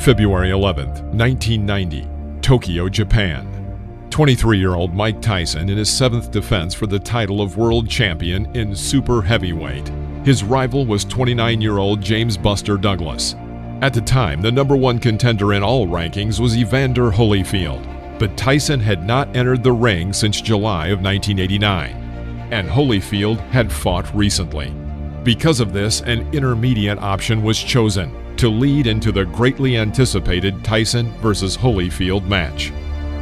February 11th, 1990, Tokyo, Japan. 23-year-old Mike Tyson in his seventh defense for the title of world champion in super heavyweight. His rival was 29-year-old James "Buster" Douglas. At the time, the number one contender in all rankings was Evander Holyfield, but Tyson had not entered the ring since July of 1989, and Holyfield had fought recently. Because of this, an intermediate option was chosen to lead into the greatly anticipated Tyson versus Holyfield match.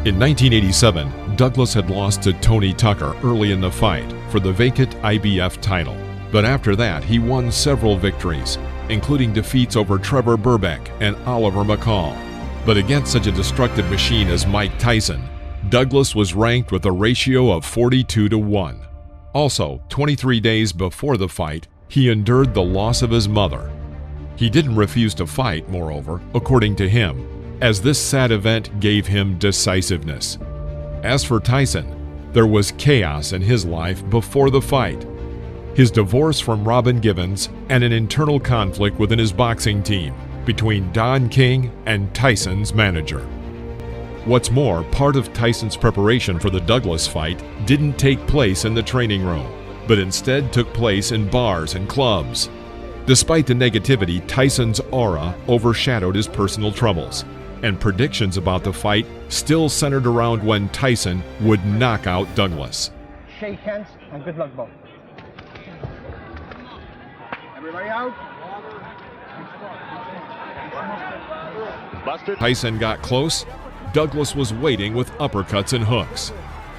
In 1987, Douglas had lost to Tony Tucker early in the fight for the vacant IBF title, but after that he won several victories, including defeats over Trevor Burbeck and Oliver McCall. But against such a destructive machine as Mike Tyson, Douglas was ranked with a ratio of 42-1. Also, 23 days before the fight, he endured the loss of his mother. He didn't refuse to fight, moreover, according to him, as this sad event gave him decisiveness. As for Tyson, there was chaos in his life before the fight. His divorce from Robin Givens and an internal conflict within his boxing team between Don King and Tyson's manager. What's more, part of Tyson's preparation for the Douglas fight didn't take place in the training room, but instead took place in bars and clubs. Despite the negativity, Tyson's aura overshadowed his personal troubles, and predictions about the fight still centered around when Tyson would knock out Douglas. Shake hands and good luck, both. Everybody out. Buster. Tyson got close. Douglas was waiting with uppercuts and hooks.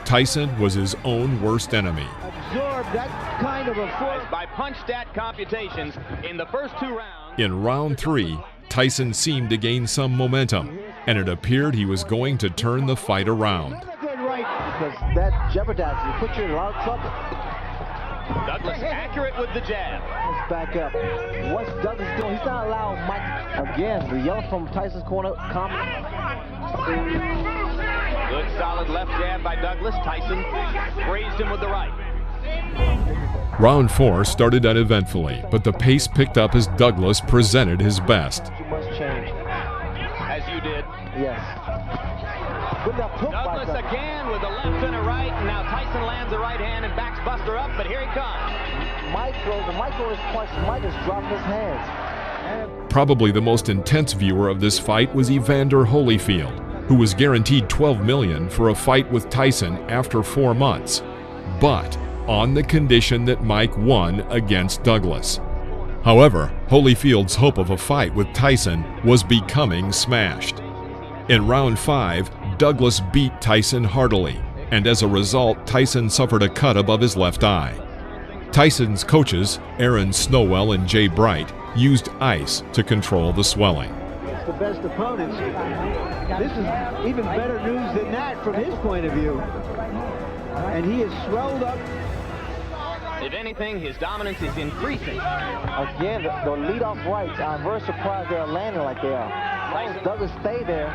Tyson was his own worst enemy. Absorb that kind of a force. By punch stat computations in the first two rounds. In round 3, Tyson seemed to gain some momentum, and it appeared he was going to turn the fight around. Because that jeopardizes you, puts you in a lot of trouble. Douglas accurate with the jab. Let's back up. What's Douglas doing? He's not allowing Mike, again, the yell from Tyson's corner, Good solid left jab by Douglas. Tyson grazed him with the right. Round 4 started uneventfully, but the pace picked up as Douglas presented his best. You must change. As you did. Yes. Good enough hook by Douglas Douglas. again with a left and a right, and now Tyson lands a right hand and backs Buster up, but here he comes. Mike throws his punch. Mike is dropping his hands. Probably the most intense viewer of this fight was Evander Holyfield, who was guaranteed $12 million for a fight with Tyson after 4 months, but on the condition that Mike won against Douglas. However, Holyfield's hope of a fight with Tyson was becoming smashed. In round 5, Douglas beat Tyson heartily, and as a result, Tyson suffered a cut above his left eye. Tyson's coaches, Aaron Snowell and Jay Bright, used ice to control the swelling. It's the best opponents. This is even better news than that from his point of view. And he is swelled up. If anything, his dominance is increasing. Again, the lead-off rights. I'm very surprised they're landing like they are. As Douglas stay there,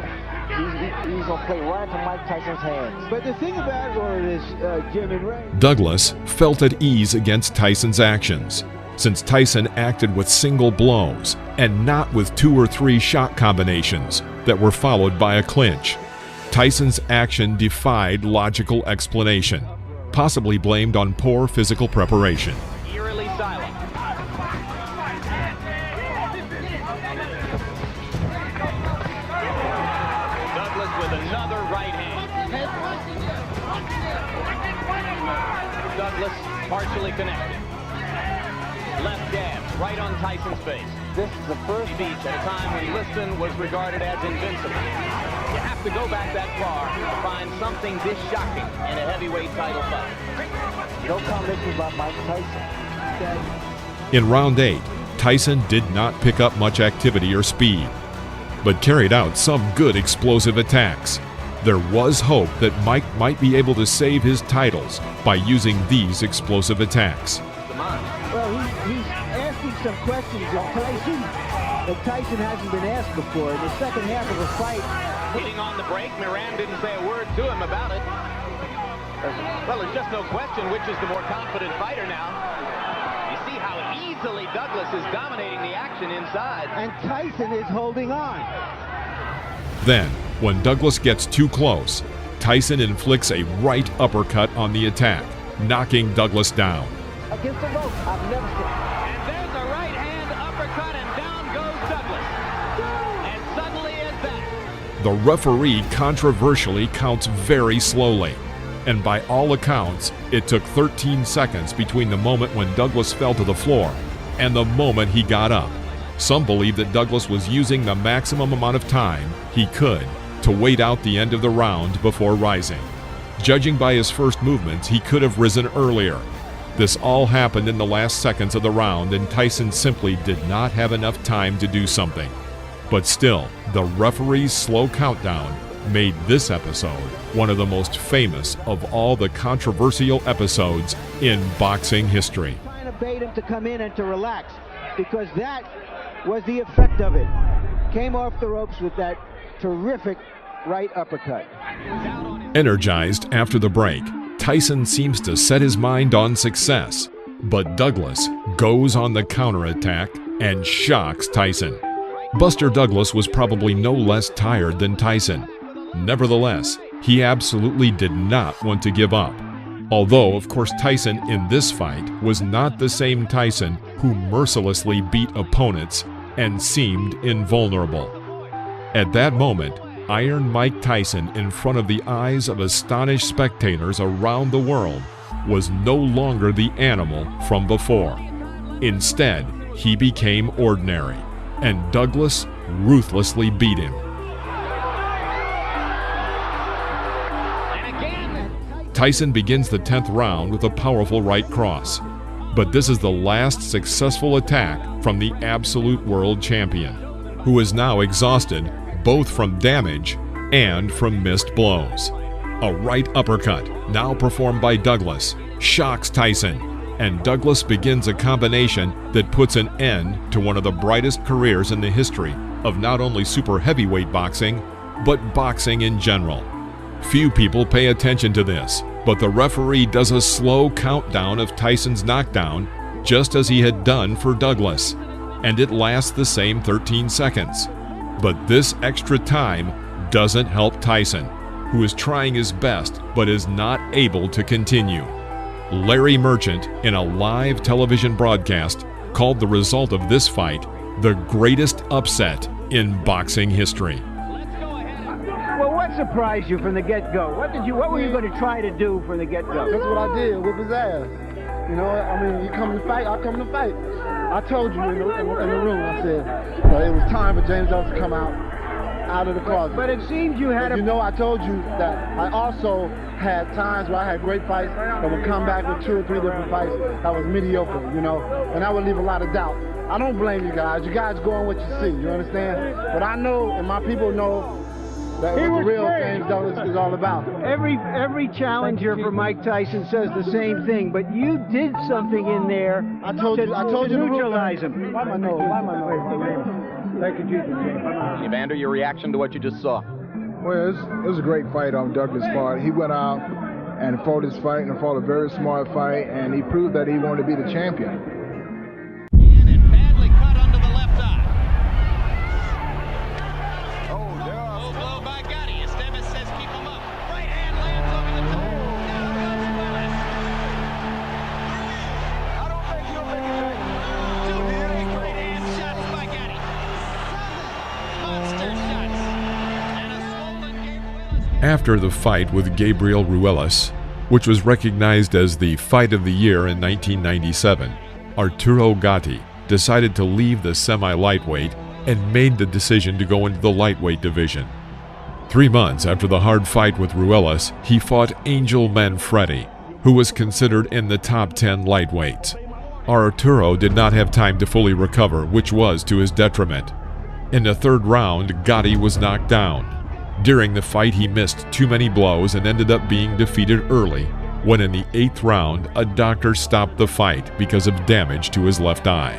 he's going to play right into Mike Tyson's hands. But the thing about it is, Jim and Ray... Douglas felt at ease against Tyson's actions, since Tyson acted with single blows and not with 2 or 3 shot combinations that were followed by a clinch. Tyson's action defied logical explanation, possibly blamed on poor physical preparation. Eerily silent. Douglas with another right hand. Douglas partially connected. Left jab right on Tyson's face. This is the first speech at a time when Liston was regarded as invincible. You have to go back that far to find something this shocking in a heavyweight title fight. No combination by Mike Tyson. In round 8, Tyson did not pick up much activity or speed, but carried out some good explosive attacks. There was hope that Mike might be able to save his titles by using these explosive attacks. Well, he's asking some questions of Tyson that Tyson hasn't been asked before. In the second half of the fight, hitting on the break, Moran didn't say a word to him about it. Well, there's just no question which is the more confident fighter now. You see how easily Douglas is dominating the action inside. And Tyson is holding on. Then, when Douglas gets too close, Tyson inflicts a right uppercut on the attack, knocking Douglas down. Against the rope, I've never seen. And there's a right hand uppercut, and down goes Douglas. And suddenly is that. The referee controversially counts very slowly, and by all accounts, it took 13 seconds between the moment when Douglas fell to the floor and the moment he got up. Some believe that Douglas was using the maximum amount of time he could to wait out the end of the round before rising. Judging by his first movements, he could have risen earlier. This all happened in the last seconds of the round, and Tyson simply did not have enough time to do something. But still, the referee's slow countdown made this episode one of the most famous of all the controversial episodes in boxing history. Trying to bait him to come in and to relax, because that was the effect of it. Came off the ropes with that terrific right uppercut. Energized after the break, Tyson seems to set his mind on success, but Douglas goes on the counterattack and shocks Tyson. Buster Douglas was probably no less tired than Tyson. Nevertheless, he absolutely did not want to give up. Although, of course, Tyson in this fight was not the same Tyson who mercilessly beat opponents and seemed invulnerable. At that moment, Iron Mike Tyson, in front of the eyes of astonished spectators around the world, was no longer the animal from before. Instead, he became ordinary, and Douglas ruthlessly beat him. Tyson begins the 10th round with a powerful right cross, but this is the last successful attack from the absolute world champion, who is now exhausted both from damage and from missed blows. A right uppercut, now performed by Douglas, shocks Tyson, and Douglas begins a combination that puts an end to one of the brightest careers in the history of not only super heavyweight boxing, but boxing in general. Few people pay attention to this, but the referee does a slow countdown of Tyson's knockdown, just as he had done for Douglas, and it lasts the same 13 seconds. But this extra time doesn't help Tyson, who is trying his best but is not able to continue. Larry Merchant, in a live television broadcast, called the result of this fight the greatest upset in boxing history. Well, what surprised you from the get-go? What were you going to try to do from the get-go? That's what I did, whip his ass. You know, I mean, you come to fight, I come to fight. I told you in the room, I said, it was time for James Douglas to come out of the closet. But it seems you had You know, I told you that I also had times where I had great fights that would come back with 2 or 3 different fights that was mediocre, you know, and that would leave a lot of doubt. I don't blame you guys. You guys go on what you see, you understand? But I know, and my people know, that's what the real James Douglas is all about. Every challenger for Mike Tyson says the same thing, but you did something in there I told you to neutralize him. Why my nose? Thank you, Jesus. Evander, your reaction to what you just saw? Well, it was a great fight on Douglas' part. He went out and fought his fight and fought a very smart fight, and he proved that he wanted to be the champion. And badly cut under the left eye. Low blow by Gotti. Esteves says keep him up. Right hand lands over the top. I don't think he'll make it back. 2 great hand shots by Gotti. Monster shots. And a swollen Gabriel. After the fight with Gabriel Ruelas, which was recognized as the Fight of the Year in 1997, Arturo Gatti decided to leave the semi-lightweight and made the decision to go into the lightweight division. 3 months after the hard fight with Ruelas, he fought Angel Manfredi, who was considered in the top 10 lightweights. Arturo did not have time to fully recover, which was to his detriment. In the 3rd round, Gatti was knocked down. During the fight, he missed too many blows and ended up being defeated early, when in the 8th round, a doctor stopped the fight because of damage to his left eye.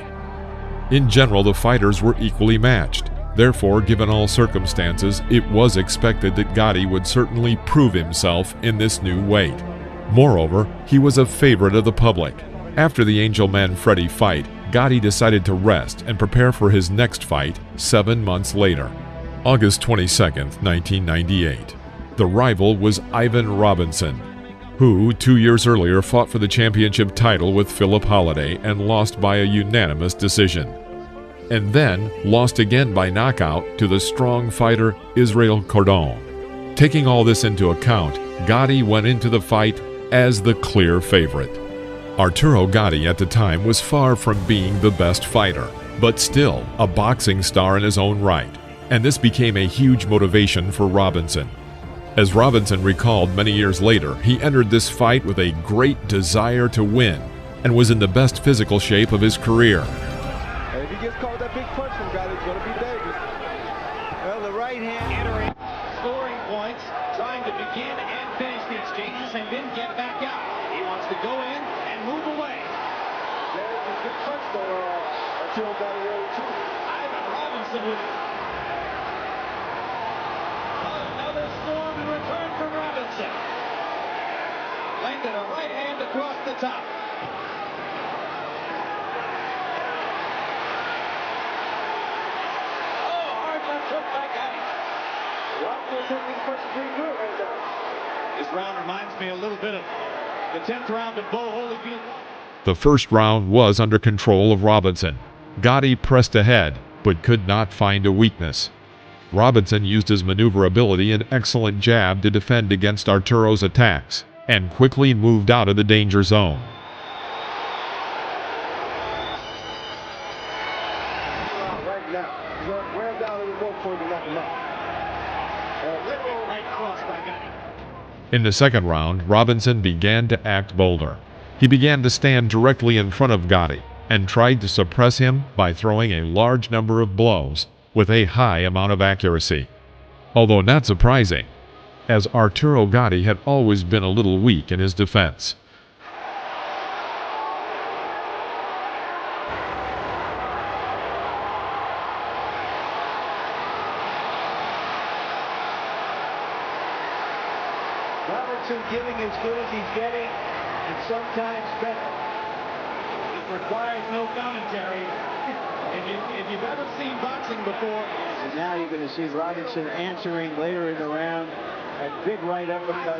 In general, the fighters were equally matched. Therefore, given all circumstances, it was expected that Gatti would certainly prove himself in this new weight. Moreover, he was a favorite of the public. After the Angel Manfredi fight, Gatti decided to rest and prepare for his next fight 7 months later. August 22, 1998. The rival was Ivan Robinson, who 2 years earlier fought for the championship title with Philip Holliday and lost by a unanimous decision. And then lost again by knockout to the strong fighter Israel Cordon. Taking all this into account, Gatti went into the fight as the clear favorite. Arturo Gatti at the time was far from being the best fighter, but still a boxing star in his own right, and this became a huge motivation for Robinson. As Robinson recalled many years later, he entered this fight with a great desire to win and was in the best physical shape of his career. And if he gets caught that big punch from Gatti, it's going to be dangerous. Well, the right hand Entering scoring points, trying to begin and finish the exchanges and then get back out. He wants to go in and move away. There's a good punch for Arturo Gatti there too. Ivan Robinson with another storm in return from Robinson. Landed a right hand across the top. Oh, hard left hook by Gatti. Robinson taking these punches pretty good right there. This round reminds me a little bit of the 10th round of Bo Holyfield. The first round was under control of Robinson. Gatti pressed ahead, but could not find a weakness. Robinson used his maneuverability and excellent jab to defend against Arturo's attacks, and quickly moved out of the danger zone. Right now, grab down a little more before you knock him out. Liberal right cross by Gatti. In the second round, Robinson began to act bolder. He began to stand directly in front of Gatti and tried to suppress him by throwing a large number of blows with a high amount of accuracy. Although not surprising, as Arturo Gatti had always been a little weak in his defense. Robinson giving as good as he's getting, and sometimes better. It requires no commentary. If you've ever seen boxing before, And now you're going to see Robinson answering later in the round. A big right uppercut.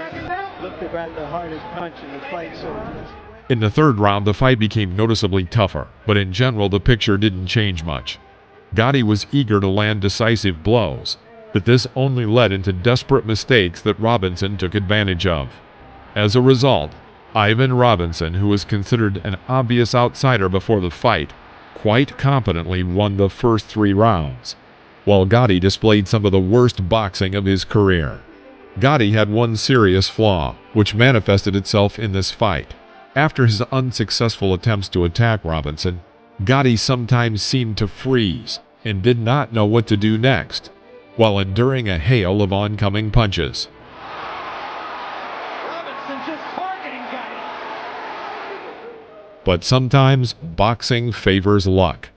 Looked about the hardest punch in the fight so far. In the third round, the fight became noticeably tougher, but in general the picture didn't change much. Gatti was eager to land decisive blows, but this only led into desperate mistakes that Robinson took advantage of. As a result, Ivan Robinson, who was considered an obvious outsider before the fight, quite competently won the first 3 rounds, while Gatti displayed some of the worst boxing of his career. Gatti had one serious flaw, which manifested itself in this fight. After his unsuccessful attempts to attack Robinson, Gatti sometimes seemed to freeze and did not know what to do next, while enduring a hail of oncoming punches. Robinson just targeting Gatti. But sometimes boxing favors luck.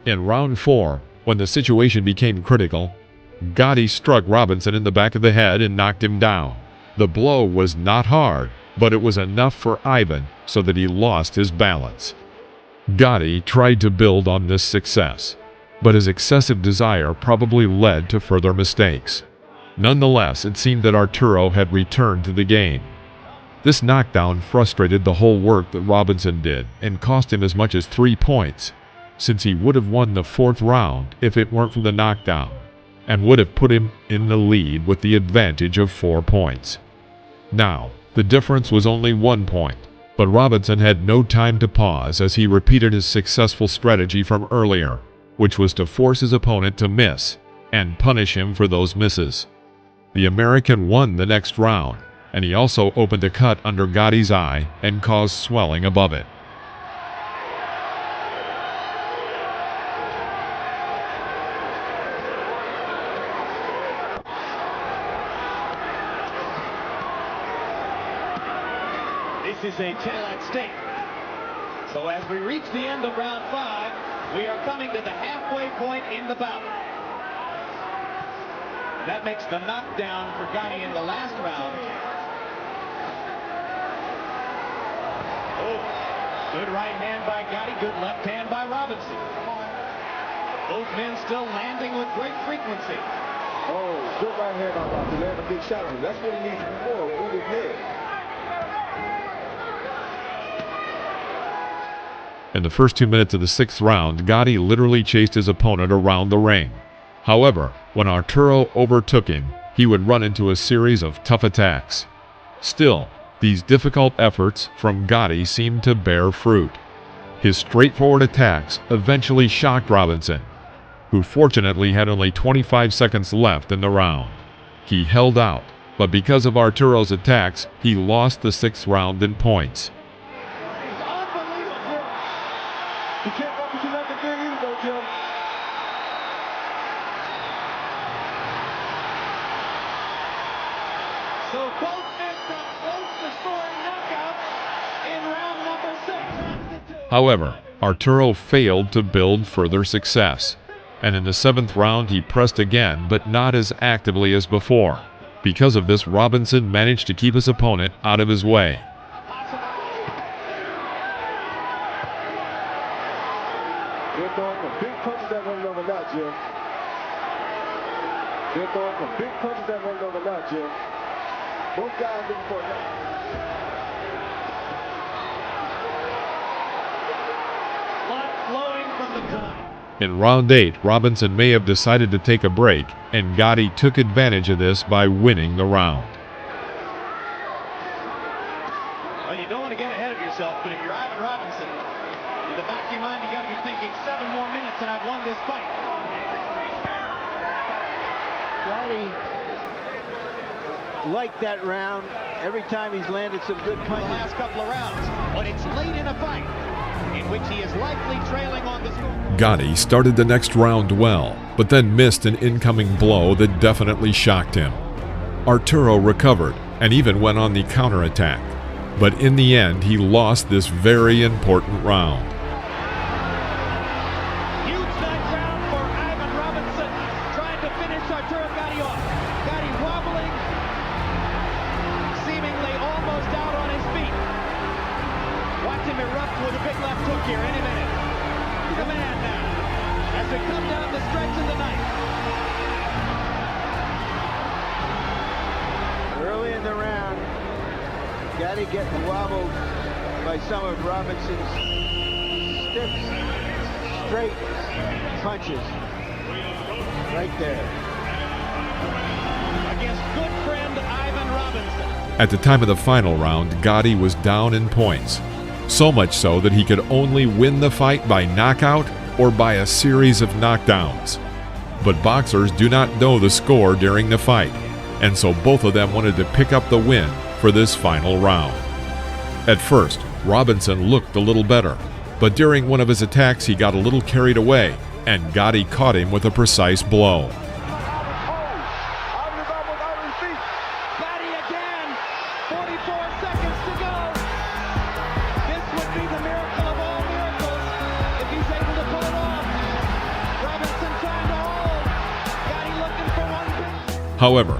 In round 4, when the situation became critical, Gatti struck Robinson in the back of the head and knocked him down. The blow was not hard, but it was enough for Ivan so that he lost his balance. Gatti tried to build on this success, but his excessive desire probably led to further mistakes. Nonetheless, it seemed that Arturo had returned to the game. This knockdown frustrated the whole work that Robinson did and cost him as much as 3 points, since he would have won the 4th round if it weren't for the knockdown, and would have put him in the lead with the advantage of 4 points. Now, the difference was only 1 point, but Robinson had no time to pause as he repeated his successful strategy from earlier, which was to force his opponent to miss and punish him for those misses. The American won the next round, and he also opened a cut under Gatti's eye and caused swelling above it. This is a 10 at stake. So as we reach the end of round 5, we are coming to the halfway point in the bout. That makes the knockdown for Gatti in the last round. Oh, good right hand by Gatti, good left hand by Robinson. Both men still landing with great frequency. Oh, good right hand on Rob to land a big shot on him. That's what he needs before with his head. In the first 2 minutes of the 6th round, Gotti literally chased his opponent around the ring. However, when Arturo overtook him, he would run into a series of tough attacks. Still, these difficult efforts from Gotti seemed to bear fruit. His straightforward attacks eventually shocked Robinson, who fortunately had only 25 seconds left in the round. He held out, but because of Arturo's attacks, he lost the 6th round in points. You can't represent that thing either, though, Jim. So both men got close to scoring knockouts in round number 6. However, Arturo failed to build further success, and in the 7th round he pressed again, but not as actively as before. Because of this, Robinson managed to keep his opponent out of his way. They're throwing some big punches that run over now, Jim. They're throwing some big punches that run over now, Jim. Both guys looking for it. Blood flowing from the gun. In round 8, Robinson may have decided to take a break, and Gotti took advantage of this by winning the round. Well, you don't want to get ahead of yourself, but if you're Ivan Robinson, in the back of your mind, you got to be thinking 7 more minutes and I've won this fight. Gotti liked that round. Every time he's landed some good The punches. last couple of rounds, but it's late in a fight in which he is likely trailing on the score. Gotti started the next round well, but then missed an incoming blow that definitely shocked him. Arturo recovered and even went on the counterattack, but in the end he lost this very important round. Huge ninth round for Ivan Robinson, trying to finish Arturo Gotti off. Gotti wobbling, seemingly almost out on his feet. Watch him erupt with a big left hook here any minute. He's a man now as we come down the stretch of the night. Early in the round, Gotti getting wobbled by some of Robinson's stiff, straight punches. Right there. Against good friend Ivan Robinson. At the time of the final round, Gotti was down in points, so much so that he could only win the fight by knockout or by a series of knockdowns. But boxers do not know the score during the fight, and so both of them wanted to pick up the win for this final round. At first, Robinson looked a little better, but during one of his attacks he got a little carried away, and Gotti caught him with a precise blow. Gotti again, 44 seconds to go. This would be the miracle of all miracles if he's able to pull it off. Robinson trying to hold. Gotti looking for one. However,